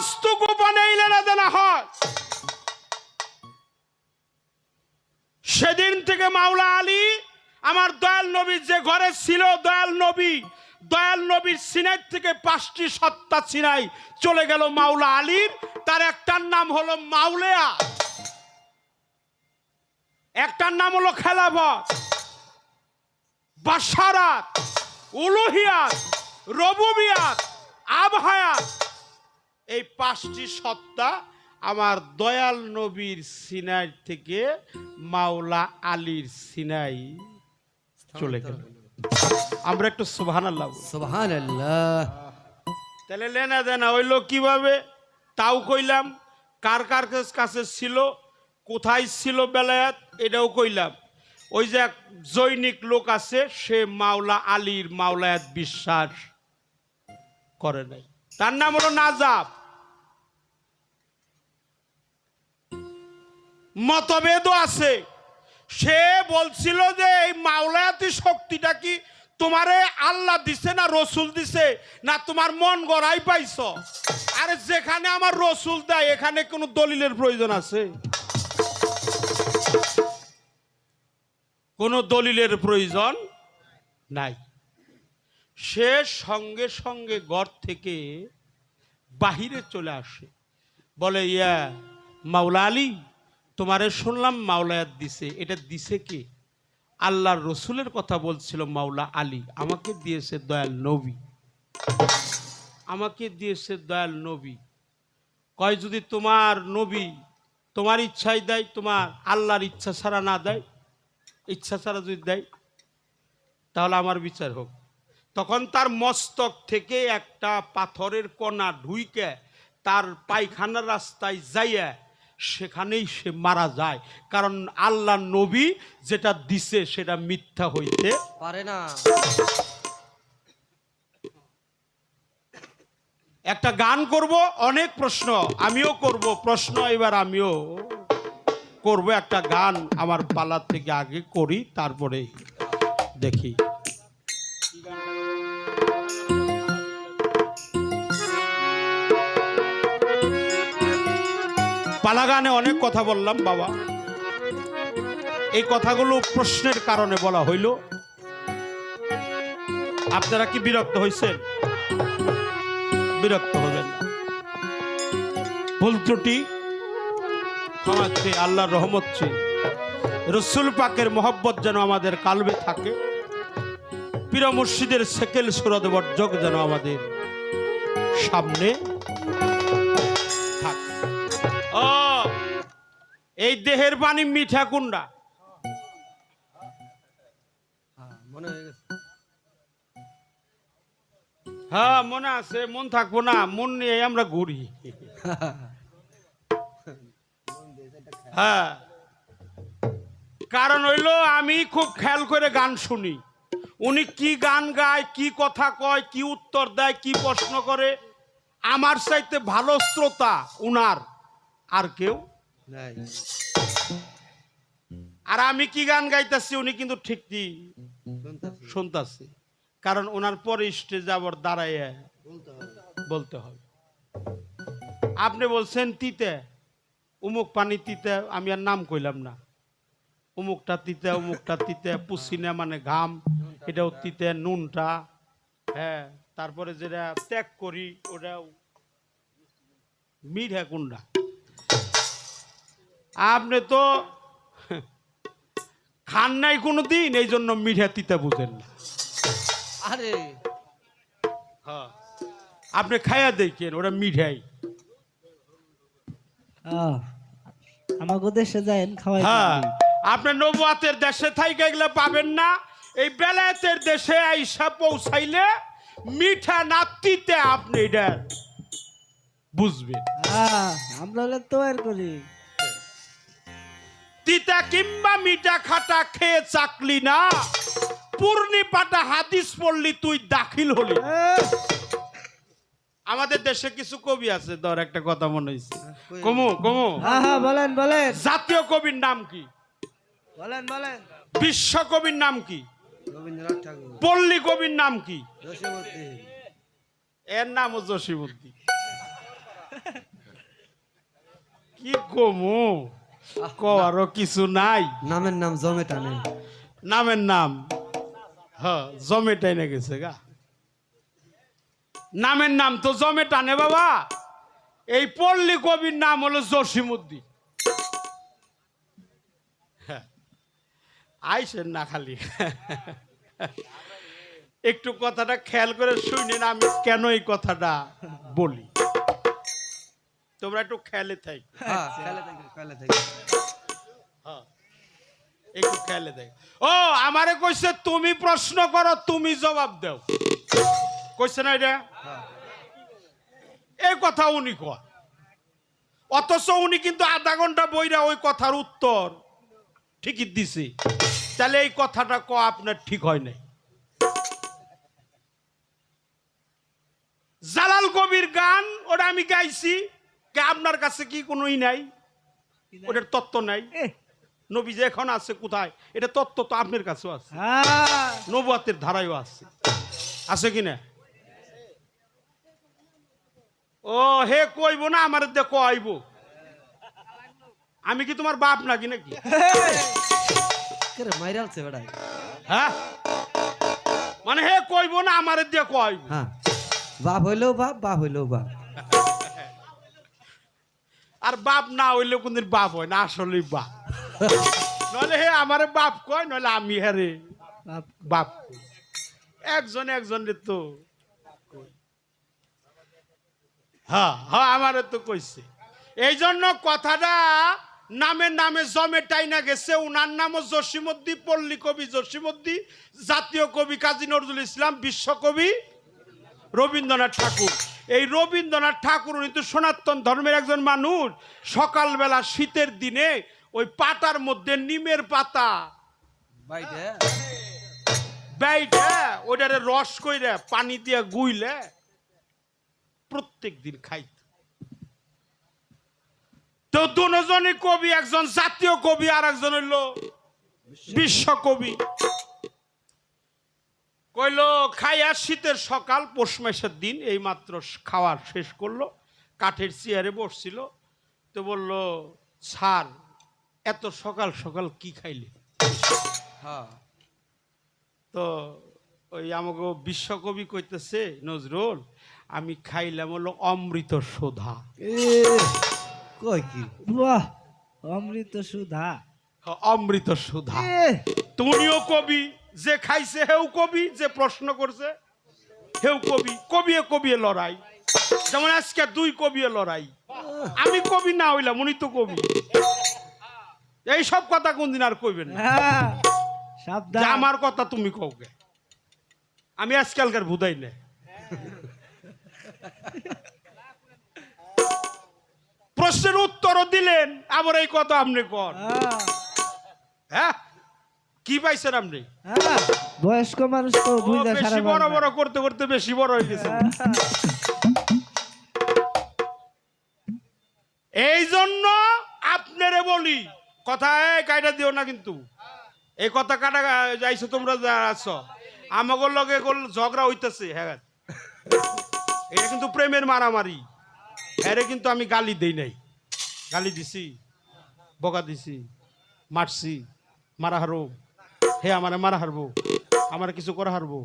বস্তু গোপনে লেনা দেনা হয়। সেদিন থেকে মাওলা আলী আমার দয়াল নবী যে ঘরে ছিল, দয়াল নবীর সিনাই থেকে 5টি সত্তা সিনাই চলে গেল মাওলা আলীর। তার একটার নাম হলো মাওলায়া, একটার নাম হলো খেলাফত, বাশারাত, উলুহিয়াত, রুবুবিয়াত, আবহায়াত। এই 5টি সত্তা আমার দয়াল নবীর সিনাই থেকে মাওলা আলীর সিনাই চলে গেল। আমরা একটু সুবহানাল্লাহ, সুবহানাল্লাহ। তাহলে লেনা দেনা হইলো কিভাবে তাও কইলাম, কার কার কাছে ছিল, কোথায় ছিল বেলায়াত এটাও কইলাম। ওই যে এক জৈনিক লোক আছে, সে মাওলা আলীর মাওলায়াত বিশ্বাস করে নাই, তার নাম হলো নাজাব। মতভেদও আছে। সে বলছিল যে এই মাওলায়াতি শক্তিটা কি তোমারে আল্লাহ দিছে না রসুল দিছে, না তোমার মন গড়াই পাইছ? আরে যেখানে আমার রসুল দেয় এখানে কোনো দলিলের প্রয়োজন আছে? কোনো দলিলের প্রয়োজন নাই। সে সঙ্গে সঙ্গে ঘর থেকে বাহিরে চলে আসে, বলে ইয়া মাওলা আলী, তোমারে শুনলাম মাওলায়াত দিছে, এটা দিছে কি? আল্লাহর রসুলের কথা বলছিল মাওলা আলী, আমাকে দিয়েছে দয়াল নবী, আমাকে দিয়েছে দয়াল নবী। কয় যদি তোমার নবী তোমার ইচ্ছাই দেয়, তোমার আল্লাহর ইচ্ছা ছাড়া না দেয়, ইচ্ছা ছাড়া যদি দেয় তাহলে আমার বিচার হোক। তখন তার মস্তক থেকে একটা পাথরের কণা ঢুইকে তার পায়খানার রাস্তায় যাইয়া সেখানেই সে মারা যায়। কারণ আল্লাহ নবী যেটা দিছে সেটা মিথ্যা হইতে পারে না। একটা গান করব, অনেক প্রশ্ন আমিও করব, প্রশ্ন এবার আমিও করব। একটা গান আমার পালা থেকে আগে করি, তারপরে দেখি। পালা গানে অনেক কথা বললাম বাবা, এই কথাগুলো প্রশ্নের কারণে বলা হইল। আপনারা কি বিরক্ত হয়েছেন? বিরক্ত হবেন না। ভুল ত্রুটি ক্ষমা চেয়ে আল্লাহর রহমত চেয়ে রসুল পাকের মহব্বত যেন আমাদের কালবে থাকে, পীর মুর্শিদের সেকেল সুরদ বর্জক যেন আমাদের সামনে থাকে। ও এই দেহের পানি মিঠা কুন্ডা, মনে হয়ে গেছে। হ্যাঁ মনে আছে, মন থাকবো না? মন নিয়ে আমরা ঘুরি। হ্যাঁ, কারণ হইলো আমি খুব খেয়াল করে গান শুনি, উনি কি গান গায়, কি কথা কয়, কি উত্তর দেয়, কি প্রশ্ন করে, আমার চাইতে ভালো শ্রোতা উনার আর কেউ নাই। আর আমি কি গান গাইতেছি উনি কিন্তু ঠিকই শুনতেছি, কারণ ওনার পরে স্টেজে আবার দাঁড়ায় বলতে হবে। আপনি বলছেন তিতে, উমুক পানি তিতে, আমি আর নাম কইলাম না, উমুকটা তিতে, উমুকটা তিতে, পুসিনা মানে ঘাম, এটাও তিতে, নুনটা, হ্যাঁ, তারপরে যেটা ত্যাগ করি ওটাও মিঠা কুন্ডা। আপনি তো খান নাই কোনো দিন, এই জন্য মিঠা তিতা বুঝেন না। আরে হ্যাঁ, আপনি খাইয়া দেখেন ওটা মিঠাই। আমাকে দেশে যায়েন খাওয়াই। হ্যাঁ, আপনার নবুয়াতের দেশে থাইকে এগুলো পাবেন না, এই বেলায়েতের দেশে আইসা পৌঁছাইলে মিঠা না তিতে আপনি এটা বুঝবেন। আমরা হলে তো আর করি তিতা কিংবা মিঠা খাটা খেয়ে চাকলি না, পূর্ণি পাটা হাদিস পড়লি তুই দাখিল হলি। আমাদের দেশে কিছু কবি আছে, ধর একটা কথা মনে হয়েছে, কমু কমু। হ্যাঁ বলেন বলেন। জাতীয় কবির নাম কি? বলেন বলেন। বিশ্ব কবির নাম কি? রবীন্দ্রনাথ ঠাকুর। পল্লী কবির নাম কি? জসীমউদ্দিন। এর নামও জসীমউদ্দিন। কি কমু করারও কিছু নাই। নামের নাম জমে টানে। নামের নাম জমে টাইনে গেছে গা। নামের নাম তো জমে টানে বাবা। এই পল্লী কবির নাম হলো জসিমউদ্দিন। আইসেন না খালি একটু কথাটা খেয়াল করে শুনেন আমি কেন এই কথাটা বলি, তোমরা একটু খেয়ালে থাক। হ্যাঁ, খেলে থাকি। একটু খেয়ালে থাক। ও আমারে কইছে তুমি প্রশ্ন করো তুমি জবাব দাও, কইছে না এটা? হ্যাঁ। এই কথা উনি কয়, অথচ উনি কিন্তু আধা ঘন্টা বইরা ওই কথার উত্তর ঠিকই দিছে। তাহলে এই কথাটা ক আপনার ঠিক হয় নাই। জালাল কবির গান ওটা আমি গাইছি, আপনার কাছে কি কোনোই নাই? ওটার তত্ত্ব নাই। নবী যে এখন আছে কোথায়, এটা তত্ত্ব তো আপনার কাছেও আছে, নবুয়তের ধারায়ও আছে, আছে কিনা? ও হে কইব না আমার দেখো আইব, আমি কি তোমার বাপ নাকি নাকি? মাইরালছে বেড়াই। হ্যাঁ মানে হে কইব না আমার দেখো আইব। হ্যাঁ, বাপ হইলেও বাপ, বাপ হইলেও বাপ। আর বাপ না হইলেও কোনদিন বাপ হয় না, আসলেই বাপ। নইলে হে আমার বাপ কয়, নইলে আমি হেরে বাপ কই। একজন একজনের তো হ্যাঁ হ্যাঁ আমারে তো কইছে। এই জন্য কথাটা নামে নামে জমে টাইনা গেছে। উনার নামও জসিমউদ্দিন, পল্লী কবি জসিমউদ্দিন, জাতীয় কবি কাজী নজরুল ইসলাম, বিশ্বকবি রবীন্দ্রনাথ ঠাকুর। এই রবীন্দ্রনাথ ঠাকুর উনি তো সনাতন ধর্মের একজন মানুষ। সকালবেলা শীতের দিনে ওই পাতার মধ্যে নিমের পাতা বাইটা ওইটারে রস কইরা পানি দিয়ে গুইলে প্রত্যেক দিন খাইত। তো দুজনই কবি, একজন জাতীয় কবি আর একজন হইল বিশ্বকবি। কইল খাইয়া শীতের সকাল, পৌষ মাসের দিন, এই মাত্র খাওয়ার শেষ করলো, কাঠের চেয়ারে বসছিল। তো বলল স্যার এত সকাল সকাল কি খাইলে? হ্যাঁ। তো ওই আমাকে বিশ্বকবি কইতেছে নজরুল আমি খাইলাম হলো অমৃত সুধা। কই কি? বাহ, অমৃত সুধা। অমৃত সুধা। তুমিও কবি, যে খাইছে হেউ কবি, যে প্রশ্ন করছে হেউ কবি। কবিয়ে কবিয়ে লড়াই, যেমন আজকে দুই কবিয়ে লড়াই। আমি কবি না হইলাম, উনি তো কবি। এই সব কথা কোনদিন আর কইবেন না। সাবধান, যে আমার কথা তুমি কওকে, আমি আজকালকার বুঝাই না। প্রশ্নের উত্তরও দিলেন, আবার এই কথা আপনি কর। হ্যাঁ কি পাইছেন আপনি? বয়স্ক মানুষ তো বুঝা সারা বেশি বড় বড় করতে করতে বেশি বড় হয়ে গেছে। এই জন্য আপনারে বলি, কথা কাইটা দিও না কিন্তু। এই কথা কাটা যাইছো তোমরা যারা আছো, আমাগর লগে ঝগড়া হইতেছে। হ্যাঁ এটা কিন্তু প্রেমের মারামারি। হ্যাঁ কিন্তু আমি গালি দেই নাই, গালি দিছি, বকা দিছি, মারছি, মারা হারবো। হে আমারে মারা হারবো, আমার কিছু করা হারবো,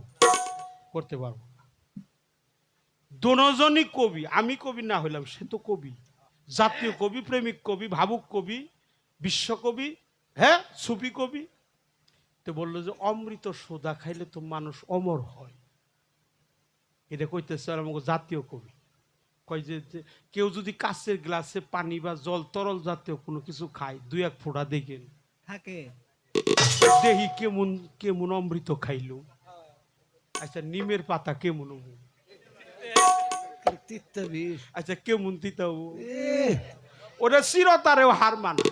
করতে পারবো। দুজনই কবি, আমি কবি না হইলাম, সে তো কবি, জাতীয় কবি, প্রেমিক কবি, ভাবুক কবি, বিশ্বকবি, হ্যাঁ সুফি কবি। তো বললো যে অমৃত সুধা খাইলে তো মানুষ অমর হয়। এটা কইতেছে আমাকে জাতীয় কবি। কয় যে কেউ যদি কাচের গ্লাসে পানি বা জল তরল জাতীয় কোনো কিছু খায়, দুই এক ফোঁটা দেখেন থাকে, দেহি কেমন কেমন অমৃত খাইলো। আচ্ছা নিমের পাতা কেমন, আচ্ছা কেমন তিতা, ওটা চিরতারেও হার মানা।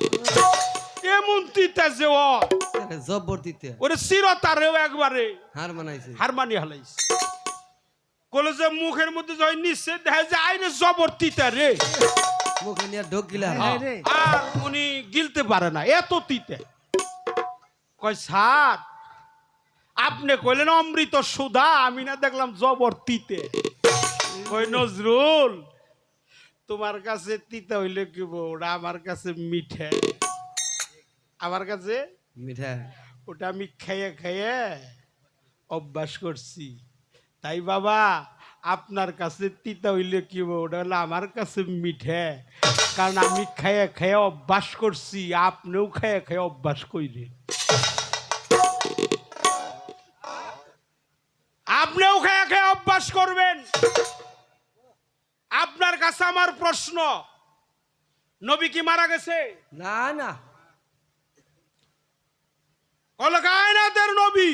এমন তিতা যে জব্বর দিতে ওরে চিরতারেও একবারে হার মানাইছে, হার মানি হালাইছে। কলে যে মুখের মধ্যে যখন নিচ্ছে দেখা যায় আইনে জবর তিতা রে, মুখে নিয়ে ঢোক গিলা। আর উনি গিলতে পারে না, এত তিতে। কয় স্যার আপনি কইলেন অমৃত সুধা, আমি না দেখলাম জবর তিতে। কই নজরুল তোমার কাছে তিতা হইলে কি ওটা আমার কাছে মিঠে, আমার কাছে মিঠা ওটা আমি খেয়ে খেয়ে অভ্যাস করছি। তাই বাবা আপনার কাছে তিতা হইলে কি ওটা হলো আমার কাছে মিঠে, কারণ আমি খেয়ে খেয়ে অভ্যাস করছি, আপনিও খেয়ে খেয়ে অভ্যাস কইলেন। আপনিও খেয়ে খেয়ে অভ্যাস করবেন। আপনার কাছে আমার প্রশ্ন, নবী কি মারা গেছে? না না কল কায়নাতের নবী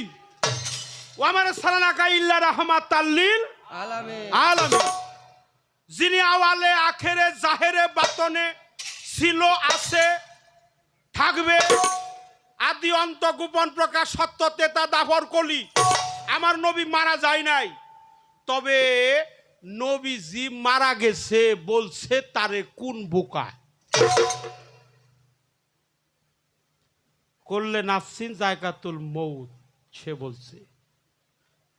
ওয়া মা আরসালনাকা ইল্লা রাহমাতাল লিল আলামিন আলামিন, যিনি আওয়ালে আখেরে জাহেরে বাতনে ছিল, আছে, থাকবে, আদি অন্ত গোপন প্রকাশ সত্য তেতা দাফর কলি। আমার নবী মারা যায় নাই, তবে নবীজি মারা গেছে বলছে তারে কোন বোকা করলে নাফসিন জায়গাতুল মৌত, সে বলছে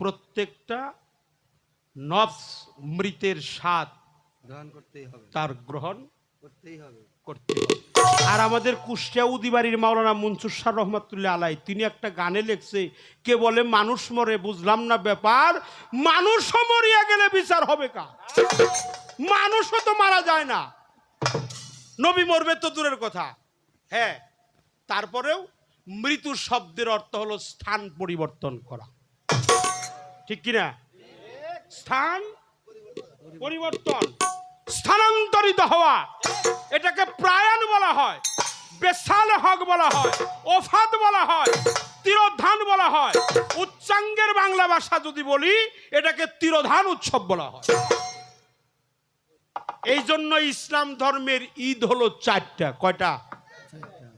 প্রত্যেকটা নফস মৃতের স্বাদ গ্রহণ করতেই হবে, তার গ্রহণ করতেই হবে। করতে হবে। আর আমাদের কুষ্টিয়া উদিবাড়ির মাওলানা মনসুর শাহ রহমাতুল্লাহ আলাই তিনি একটা গানে লিখছে, কে বলে মানুষ মরে বুঝলাম না ব্যাপার, মানুষও মরিয়া গেলে বিচার হবে কা? মানুষও তো মারা যায় না, নবী মরবে তো দূরের কথা। হ্যাঁ, তারপরেও মৃত্যু শব্দের অর্থ হলো স্থান পরিবর্তন করা, ঠিক কিনা? স্থান পরিবর্তন, স্থানান্তরিত হওয়া, এটাকে প্রায়ণ বলা হয়, বেসাল হক বলা হয়, ওফাত বলা হয়, তিরোধান বলা হয়। উচ্চাঙ্গের বাংলা ভাষা যদি বলি এটাকে তিরোধান উৎসব বলা হয়। এই জন্য ইসলাম ধর্মের ঈদ হলো চারটা। কয়টা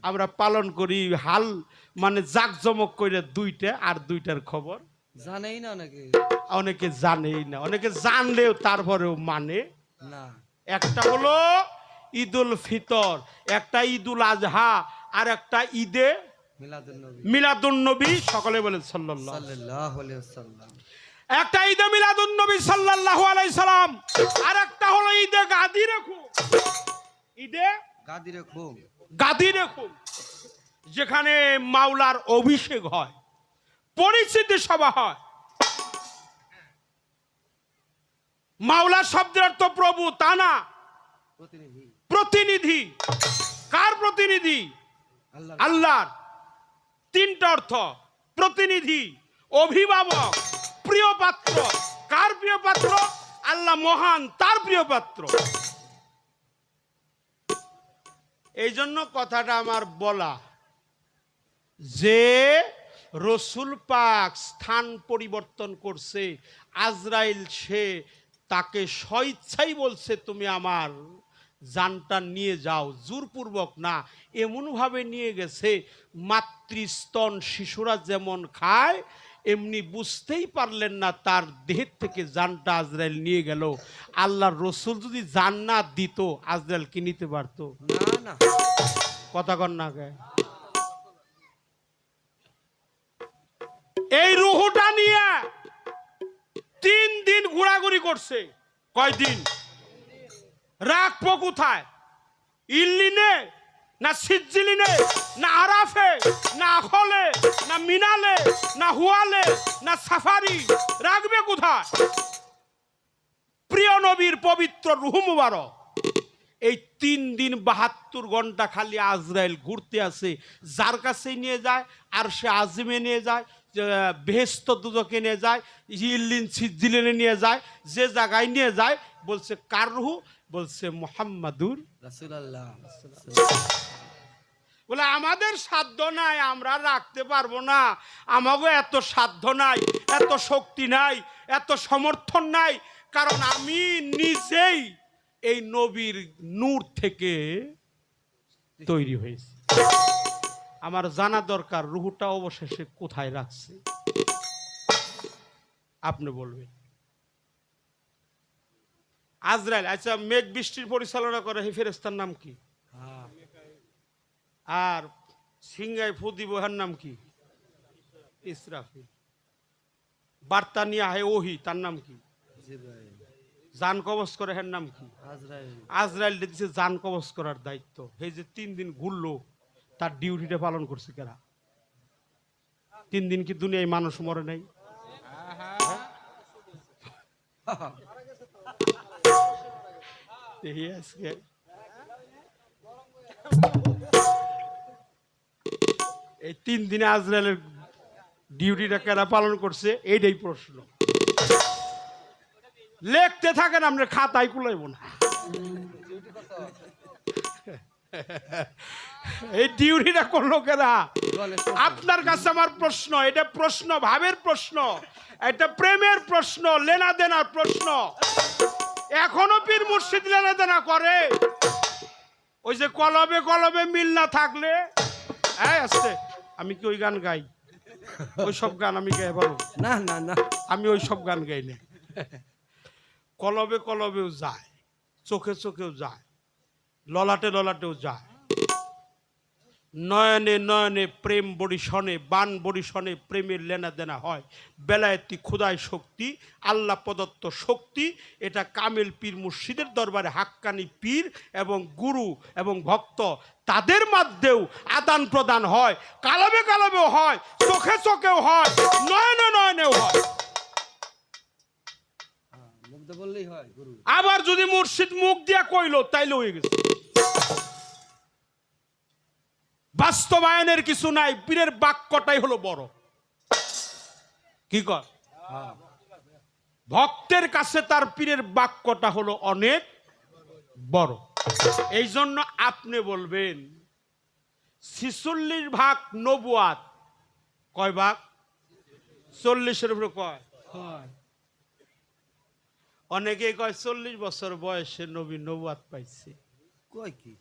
আমরা পালন করি? হাল মানে জাকজমক করে দুইটা, আর দুইটার খবর জানেই না নাকি? অনেকে জানেই না, অনেকে জানলেও তারপরেও মানে না। একটা হলো ঈদুল ফিতর, একটা ঈদুল আজহা, আর একটা ঈদে মিলাদুন্নবী মিলাদুন্নবী। সকলে বলেন সাল্লাল্লাহু সাল্লাল্লাহু আলাইহি ওয়াসাল্লাম। একটা ঈদে মিলাদুন্নবী সাল্লাল্লাহু আলাইহি সাল্লাম, আর একটা হলো ঈদে গাদির খুম। ঈদে গাদিরে খুব গাদির খুম, যেখানে মাওলার অভিষেক হয়, পরিচিতি সভা হয়। মাওলা শব্দের অর্থ প্রভু তা না, প্রতিনিধি, প্রতিনিধি। কার প্রতিনিধি? আল্লাহ। আল্লাহর। তিনটা অর্থ, প্রতিনিধি, অভিভাবক, প্রিয় পাত্র। কার প্রিয় পাত্র? আল্লাহ মহান, তার প্রিয় পাত্র। এই জন্য কথাটা আমার বলা যে রসুল পাক স্থান পরিবর্তন করছে, আজরাইল সে তাকে স্বইচ্ছাই বলছে তুমি আমার জানটা নিয়ে যাও, জোরপূর্বক না, এমনভাবে নিয়ে গেছে মাতৃস্তন শিশুরা যেমন খায়, এমনি বুঝতেই পারলেন না তার দেহের থেকে জানটা আজরাইল নিয়ে গেল। আল্লাহর রসুল যদি জান না দিত আজরাইল কি নিতে পারতো? না না, কথা কন না কে? এই রুহুটা নিয়ে 3 দিন ঘোরাঘুরি করছে। কয়দিন? রাখবো কোথায়? ইল্লিনে না সিজ্জিলিনে না আরাফে না আখলে না মিনালে না হুয়ালে না সাফারি, রাখবে কোথায়? প্রিয় নবীর পবিত্র রুহ মুবারক এই 3 দিন 72 ঘন্টা খালি আজরাইল ঘুরতে আসে, যার কাছে নিয়ে যায় আর সে আজমে নিয়ে যায়, বেহেশত দুজকে নিয়ে যায়, ইল্লিন সিজ্জিলিনে নিয়ে যায়, যে জায়গায় নিয়ে যায় বলছে কার রুহু? বলছে মুহাম্মাদুর রাসূলুল্লাহ। বলে আমাদের সাধ্য নাই, আমরা রাখতে পারবো না, আমাকে এত সাধ্য নাই, এত শক্তি নাই, এত সমর্থন নাই, কারণ আমি নিজেই এই নবীর নূর থেকে তৈরি হয়েছে। আমার জানা দরকার রুহুটা অবশেষে কোথায় রাখছে। আপনি বলবেন। আজরাইল, আচ্ছা মেঘ বৃষ্টির পরিচালনা করে এই ফেরেশতার নাম কি? হ্যাঁ, আর সিংহায় ফু দিব এর নাম কি? ইসরাফিল। বার্তা নিয়ে আহে ওহি, তার নাম কি? জিবরাইল। জান কবজ করে এর নাম কি? আজরাইল। আজরাইল দিছে জান কবজ করার দায়িত্ব। এই যে 3 দিন ঘুরলো, তার ডিউটিটা পালন করছে কারা? 3 দিন কি দুনিয়ায় মানুষ মরে নাই? এই আজকে এই 3 দিনে আজরাইলের ডিউটিটা কারা পালন করছে, এইটাই প্রশ্ন। লিখতে থাকেন, আমরা খাতায় কুলাইব না। এই ডিউটিটা করলো কেনা? আপনার কাছে আমার প্রশ্ন, এটা প্রশ্ন, ভাবের প্রশ্ন, এটা প্রেমের প্রশ্ন, লেনা দেনার প্রশ্ন। এখনো পীর মুর্শিদ লেনা দেনা করে? ওই যে কলবে কলবে মিল না থাকলে আসছে। আমি কি ওই গান গাই? ওই সব গান আমি গাই পারবো না না না, আমি ওই সব গান গাই না। কলবে কলবেও যায়, চোখে চোখেও যায়, ললাটে ললাটেও যায়। নয়নে নয়নে প্রেম বরিশনে, বান বরিশনে প্রেমের লেনা দেনা হয়। বেলায়েতি খুদাই শক্তি, আল্লাহ প্রদত্ত শক্তি, এটা কামেল পীর মুর্শিদের দরবারে হাক্কানি পীর এবং গুরু এবং ভক্ত তাদের মধ্যেও আদান প্রদান হয়। কালবে কালবেও হয়, চোখে চোখেও হয়, নয়নে নয়নেও হয়। মুগ্ধ বললেই হয় গুরু। আবার যদি মুর্শিদ মুখ দিয়া কইলো তাইলে হয়ে গেছে। বাস্তবায়নের কিছু নাই, পীরের বাক্যটাই হলো বড়। কি কর? ভক্তের কাছে তার পীরের বাক্যটা হলো অনেক বড়। এই জন্য আপনি বলবেন 46 ভাগ নবুয়াত। কয় ভাগ? 40-এর উপরে কয়? অনেকেই কয় 40 বছর বয়সে নবী নবুয়াত পাইছে। কই কি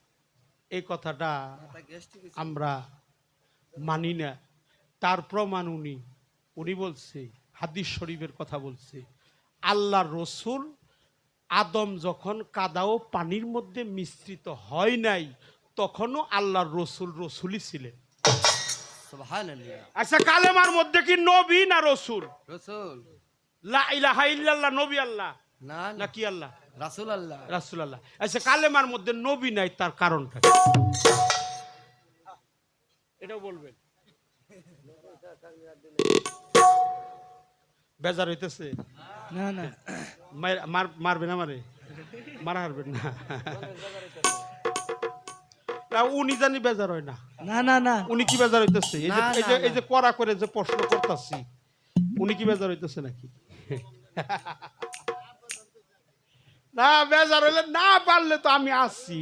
এই কথাটা মাথা গ্যাস্ট্রিক আমরা মানি না। তার প্রমাণ উনি বলছে, হাদিস শরীফের কথা বলছে, আল্লাহর রসুল আদম যখন কাদা ও পানির মধ্যে মিশ্রিত হয় নাই, তখনও আল্লাহর রসুল রসুলই ছিলেন। সুবহানাল্লাহ। আচ্ছা, কালেমার মধ্যে কি নবী না রসুল? রাসূল। লা ইলাহা ইল্লাল্লাহ নবী আল্লাহ না না না, কি আল্লাহ? রাসূল আল্লাহ। রাসূল আল্লাহ। আচ্ছা, কালেমার মধ্যে নবী নাই, তার কারণটা কি? এটাও বলবেন। বেজার হইতেছে? না না মারবেন আমারে? মারা হারবেন না। না, উনি জানি বেজার হয় না। না না না উনি কি বেজার হইতেছে? এই যে না, এই যে না, এই যে কড়া করে যে প্রশ্ন করতেছি, উনি কি বেজার হইতেছে নাকি? না, বেজার হইলে না পারলে তো আমি আসছি,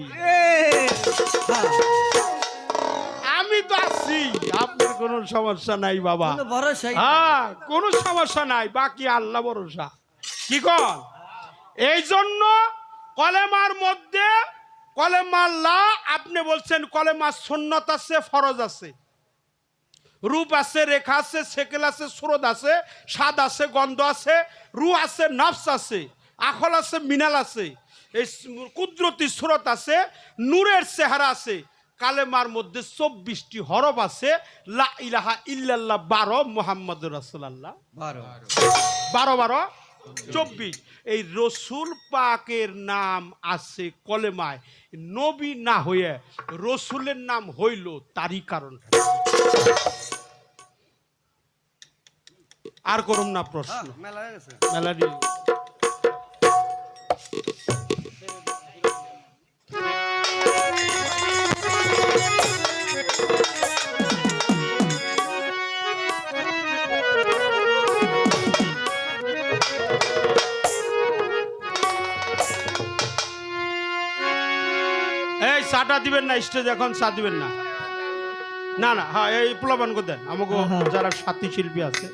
আমি তো আসছি, আপনার কোনো সমস্যা নাই বাবা। কোনো ভরসাই নাই। হ্যাঁ, কোনো সমস্যা নাই, বাকি আল্লাহ ভরসা। কি কর? এই জন্য কলেমার মধ্যে কলেমা লা, আপনি বলছেন কলেমা সুন্নত আছে, ফরজ আছে, রূপ আছে, রেখা আছে, সেকেল আছে, সুরত আছে, স্বাদ আছে, গন্ধ আছে, রু আছে, নফস আছে, আখল আছে, মিনাল আছে, এই কুদরতি সুরত আছে, নূরের চেহারা আছে। কালেমার মধ্যে 24টি হরফ আছে। লা ইলাহা ইল্লাল্লাহ 12, মুহাম্মাদুর রাসূলুল্লাহ 12 24। এই রসুল পাকের নাম আছে কলেমায়, নবী না হয়ে রসুলের নাম হইল তারই কারণটা। আর করুন না প্রশ্ন, মেলা হয়ে গেছে। মেলাডি। এই চাটা দিবেন না স্টেজ, এখন চা দিবেন না। না না, হ্যাঁ, এই পোলাপান করে দেন আমাকে, যারা সাথী শিল্পী আছে।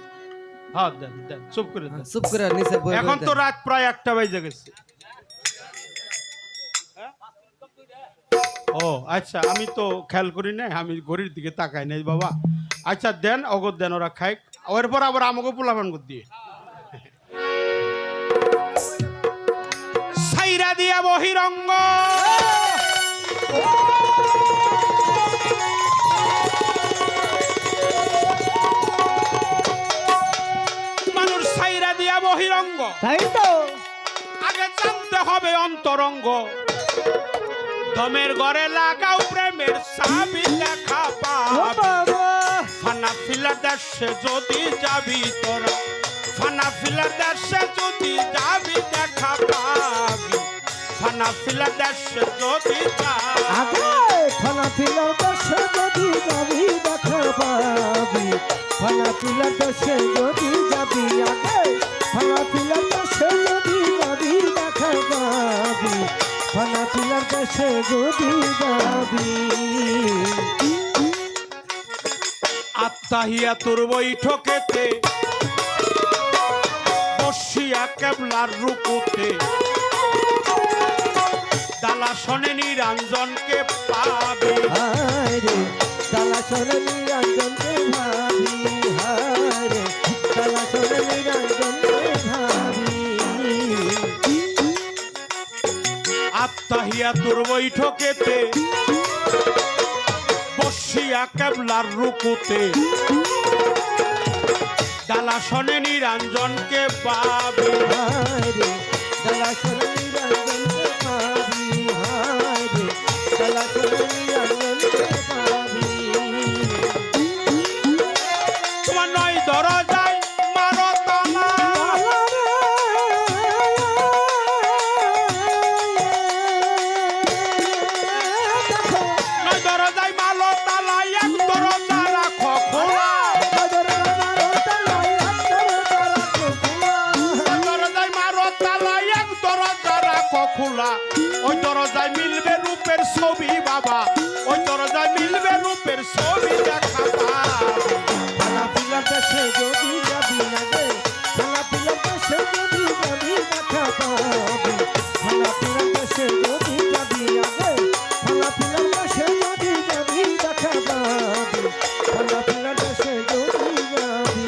হ্যাঁ, দেন দেন, চুপ করে দেন। চুপ করে নিচে বই এখন তো রাত প্রায় 1টা বাজে গেছে। ও আচ্ছা, আমি তো খেয়াল করি না, আমি ঘড়ির দিকে তাকাই নাই বাবা। আচ্ছা দেন, অগর দেন, ওরা খাই, ওর পর আবার আমাকে পোলাপান করে দিয়ে সাইরা দিয়া বহিরঙ্গ। মানুষ সাইরা দিয়া বহিরঙ্গ, তাই তো আগে জান হবে অন্তরঙ্গ দমের ঘরে লাগাও প্রেমের চাবি দেখা ও পাবি বাবা ফানা ফিলার দেশে যদি যাবি তোরা ফানা ফিলার দেশে যদি যাবি দেখা পাবি ফানা ফিলার দেশে যদি যাবি আগে ফানা পিলার দেশে যদি যাবি দেখা পাবি ফানা পিলার দেশে যদি যাবি আগে ফানা পিলার দেশে যদি যাবি দেখা পাবি ফানা পিলার দেশে যদি যাবি আত্মাহিয়া তোর বৈঠকেতে বসিয়া কেবলার রূপতে দালা শোনে নিরঞ্জনকে পাবে হায় রে তালা চলে নিরঞ্জনকে ভাবি হায় রে তালা চলে নিরঞ্জনকে ভাবি আত্মাহিয়া তোর বৈঠকেতে বসিয়া কেবলার রূপতে দালা শোনে নিরঞ্জনকে পাবে হায় রে তালা চলে নিরঞ্জনকে ভাবি হায় রে তালা চলে নিরঞ্জনকে ভাবি তোমার নয় দরজায় মারো তালা নয় দরজায় মারো তালা এক দরজা রাখো খোলা দরজায় মারো তালা এক দরজা রাখো খোলা ওই দরজায় মিলবে রূপের ছবি বাবা ওই দরজায় মিলবে রূপের ছবি দেখা পাবে খানা পিলার দেশে যদি যাবি আগে খানা পিলার দেশে যদি যাবি দেখা পাবি খানা পিলার দেশে যদি যাবি আগে খানা পিলার দেশে যদি যাবি দেখা পাবি খানা পিলার দেশে যদি যাবি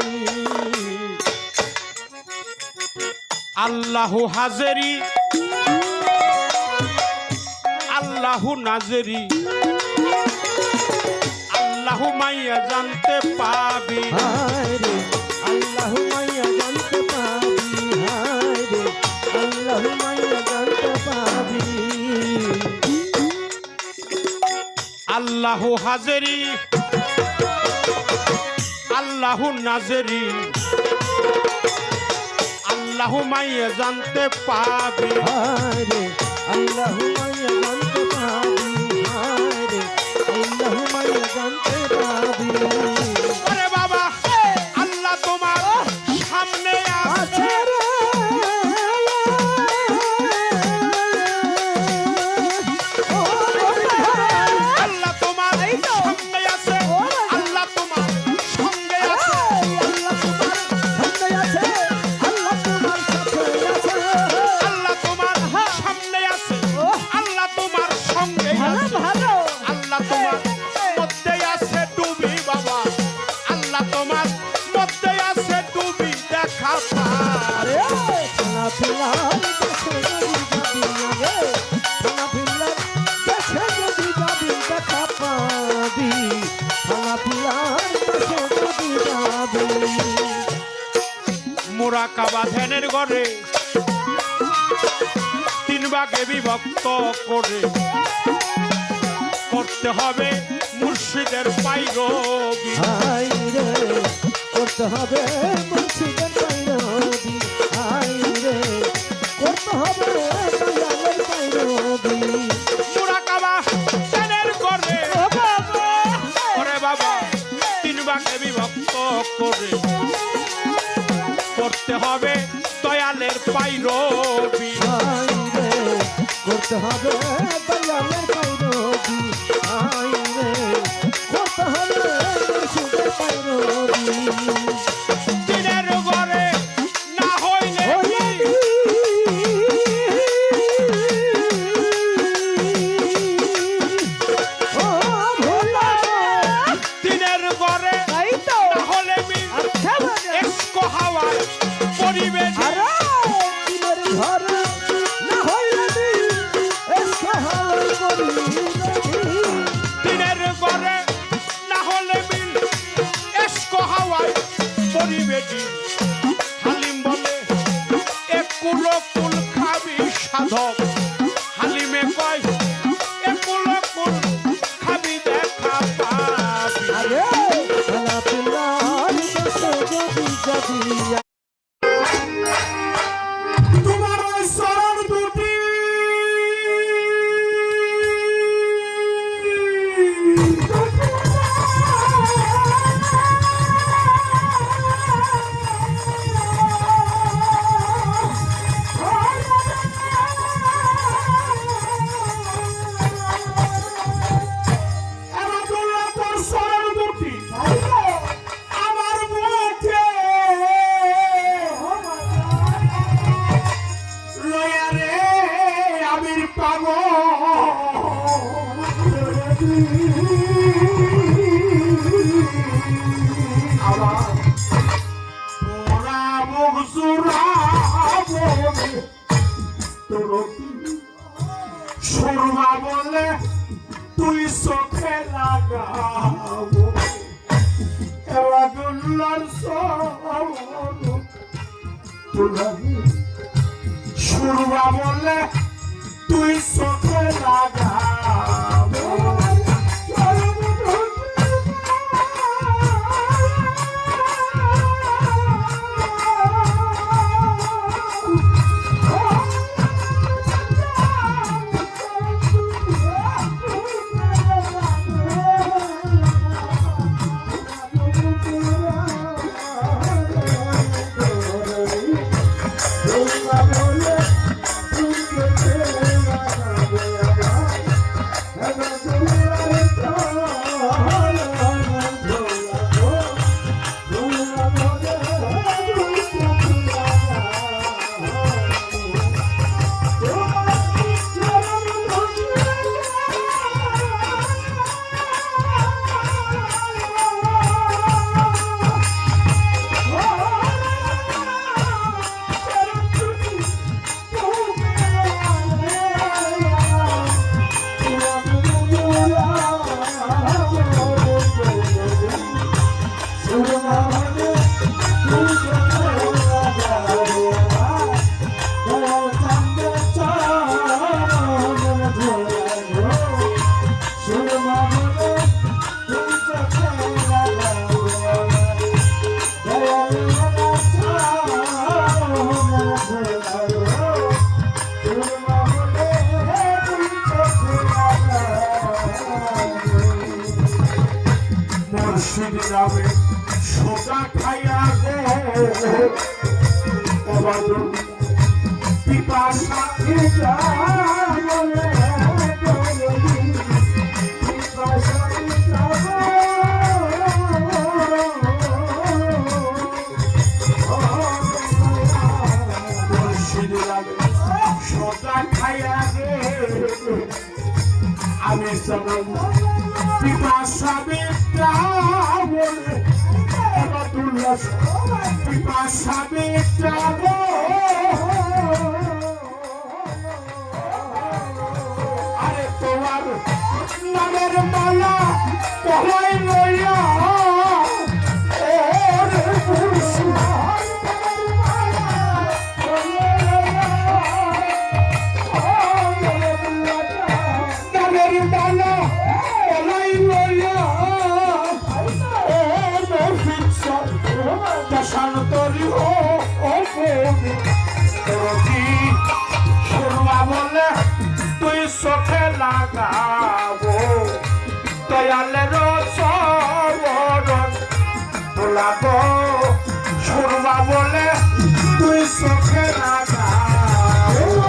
আল্লাহু হাজেরি আল্লাহু নাজেরি আল্লাহু মাইয়া জানতে পাবি হায় রে আল্লাহ মাইয়া জানতে পাবি হায় রে আল্লাহ মাইয়া জানতে পাবি আল্লাহু হাজেরি আল্লাহু নাজেরি আল্লাহু মাইয়া জানতে পাবি হায় রে আল্লাহ মাইয়া জানতে পাবি হায় রে আল্লাহ মাইয়া জানতে পাবি আরে বাবা আল্লাহ তোমার সামনে আছে আছে রে ও আল্লাহ তোমার সামনে আছে আল্লাহ তোমার সঙ্গে আছে আল্লাহ তোমার সাথে আছে আল্লাহ তোমার সাথে আছে আল্লাহ তোমার সামনে আছে আল্লাহ তোমার সঙ্গে ভালো আছে ভালো আল্লাহ তোমার মধ্যে আছে ডুবি বাবা আল্লাহ তোমার মধ্যে আছে ডুবি দেখা পারে আরে খানা পিলার দেশে যদি যাবি আগে খানা পিলার দেশে যদি যাবি দেখা পাবি খানা পিলার দেশে যদি যাবি মোরাকাবা ধ্যানের ঘরে তিন ভাগে বিভক্ত করে করতে হবে মুর্শিদের পাইরবি হাই রে করতে হবে মুর্শিদের পাইরবি হাই রে করতে হবে দয়ালের পাইরবি মোরাকাবা ধ্যানের ঘরে ও বাবা ওরে বাবা তিন ভাগে বিভক্ত করে করতে হবে দয়ালের পাইরবি হাই রে করতে হবে দয়ালের পাইরবি হাই রে করতে হবে মুর্শিদের পাইরবি দিনের ঘরে না হইলে ওরে ও ভোলা দিনের ঘরে তাই তো না হলে মিল আচ্ছা মানে এসকো হাওয়ার পরিবেশ আরে দিনের ঘরে না হইলে এসো হাওয়ার পরিবেশি দিনের ঘরে না হলে মিল এসকো হাওয়ায় পরিবেশি হালিম বলে একুলো কুল খাবি সাধক আবার ওরা মুখ জুড়াবো তোর সুরমা বলে তুই চোখে লাগাবো এওয়াদুল্লার সুরমা বলে তুই চোখে লাগাবো মুর্শিদ নামে সোজা খাইয়া গো পিপাসা মুর্শিদ নামে সোজা খাইয়া গে আমি সবাই পিপাসা বিদ্যা বলে এবাদুল্লাহ পিপাসা বিদ্যা আরে তোমার নামের মালা কলাই লইয়া ওরে মুর্শিদ নামের মালা কলাই লইয়া শান্তরি ও সুরমা বলে তুই চোখে লাগাবো দয়ালের চরণ তোলাবো সুরমা বলে তুই চোখে লাগাবো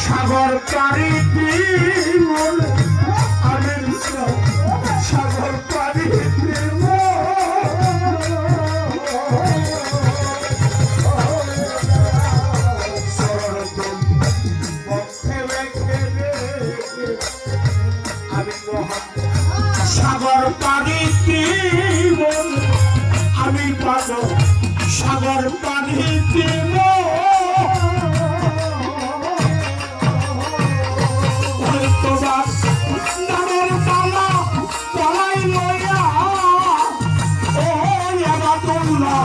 সাগর পারি সাগর পারি সাগর পারি আমি পাব সাগর পানি তোমার নামের পালা পলাই লইয়া ও আবাদুল্লাহ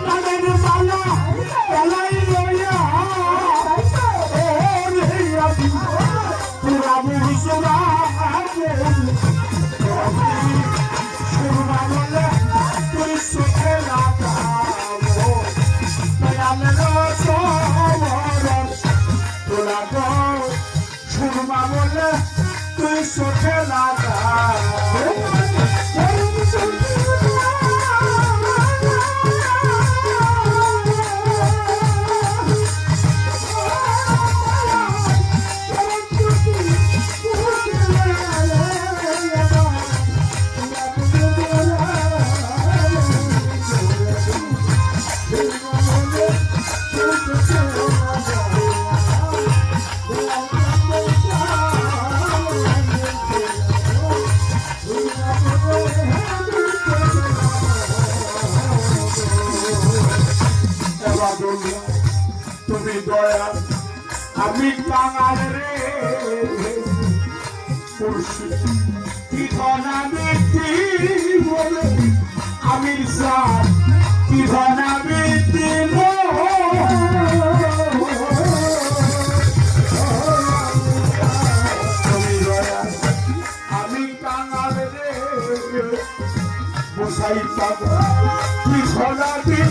নামের পালা পলাই লইয়া ও সুরমা বলে তুই চোখে লাগা তুমি দয়া আমি কাঙাল রে কিখন আমি কি বলে আমি সার কিখন আমি দিব তুমি দয়া আমি কাঙাল রে বসাই পাবো কিখন আমি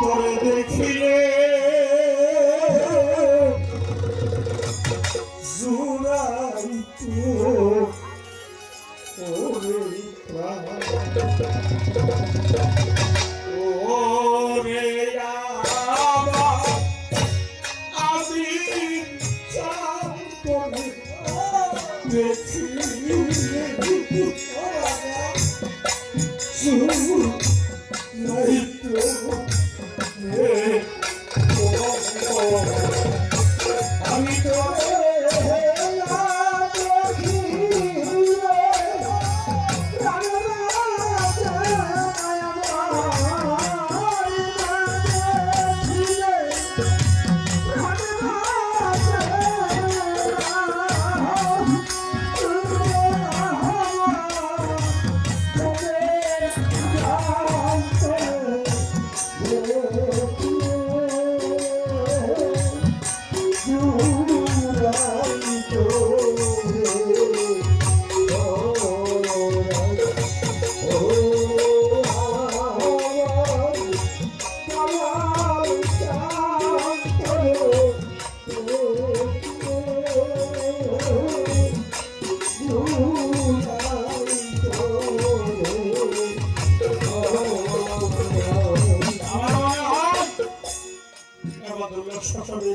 তোরে দেখিলে জুড়াইতো ওরে প্রাণ ওরে আমার আমি চাই তোরে দেখিলে জুড়াইতো আমি তো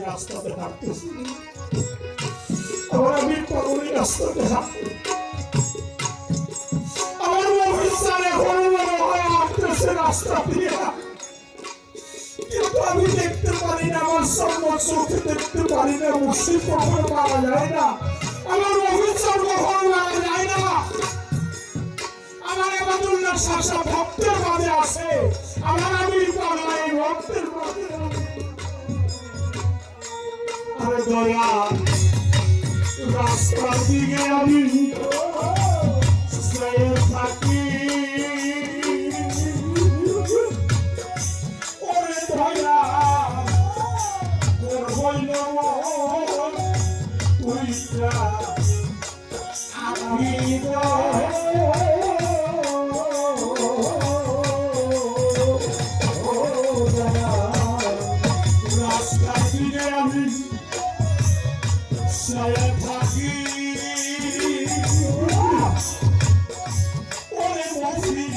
রাস্তাতে হাঁটতেছি আমরা মিরপুরের রাস্তাতে হাঁটতে আমার অফিসারে হাঁটতেছে রাস্তা দিয়ে কিন্তু আমি দেখতে পারি না আমার সামনে চোখে দেখতে পারি না মুর্শিদ কখনো পাওয়া যায় না আমার অফিসার কখনো পাওয়া যায় না আমার আব্দুল্লাহ শাসা ভক্তের মাঝে আছে আমার আমির পাগলাই ভক্তের মাঝে আরে দয়া রাস্তার দিকে আমি থাকি ওরে দয়া তোর হইল তুই রাস্তার দিনে আমি ছায়া থাকি ওরে মফি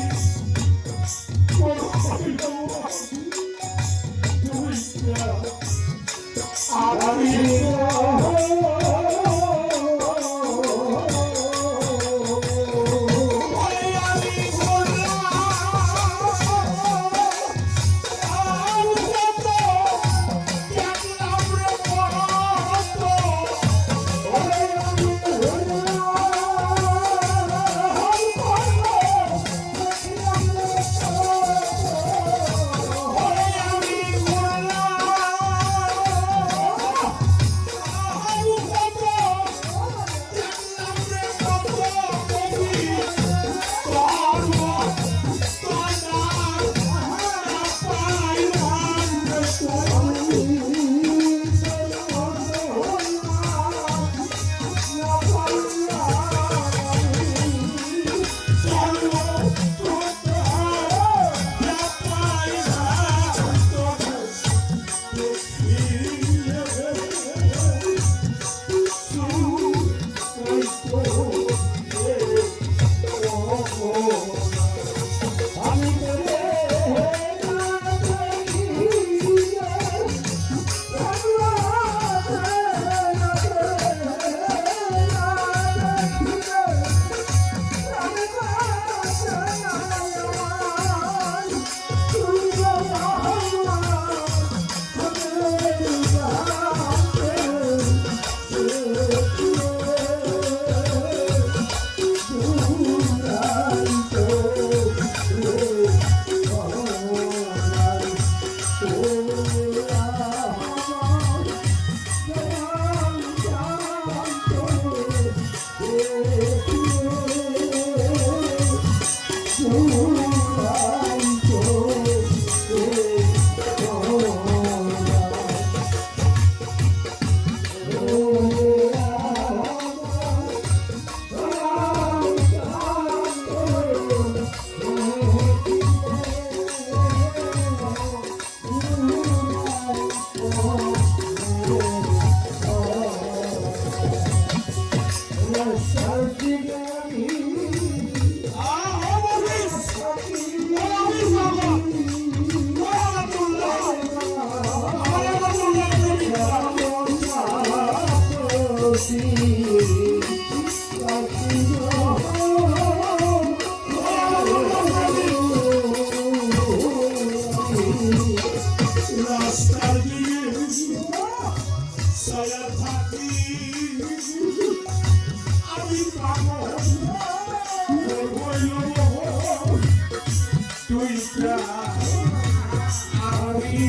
রাস্তার দিকে ছায়া থাকি আমি পাগল তুই আমি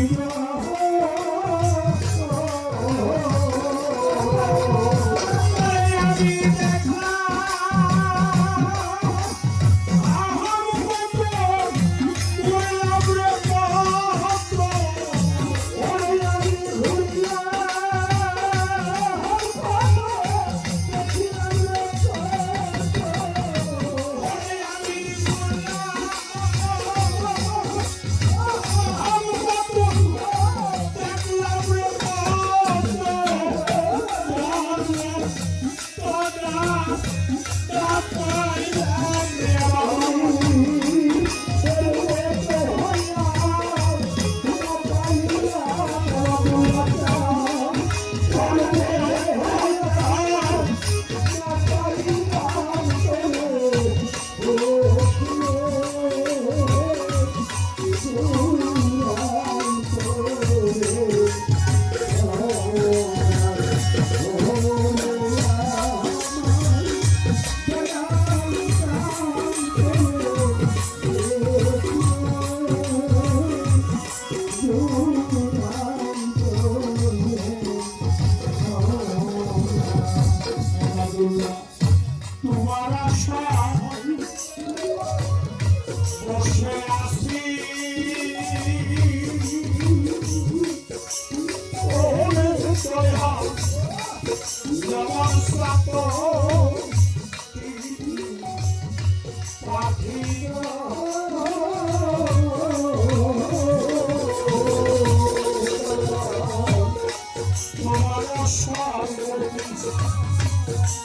সাগরে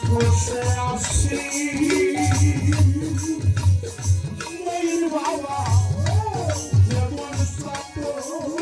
বসে আছি ময়ূর বাবা যেমন সাগর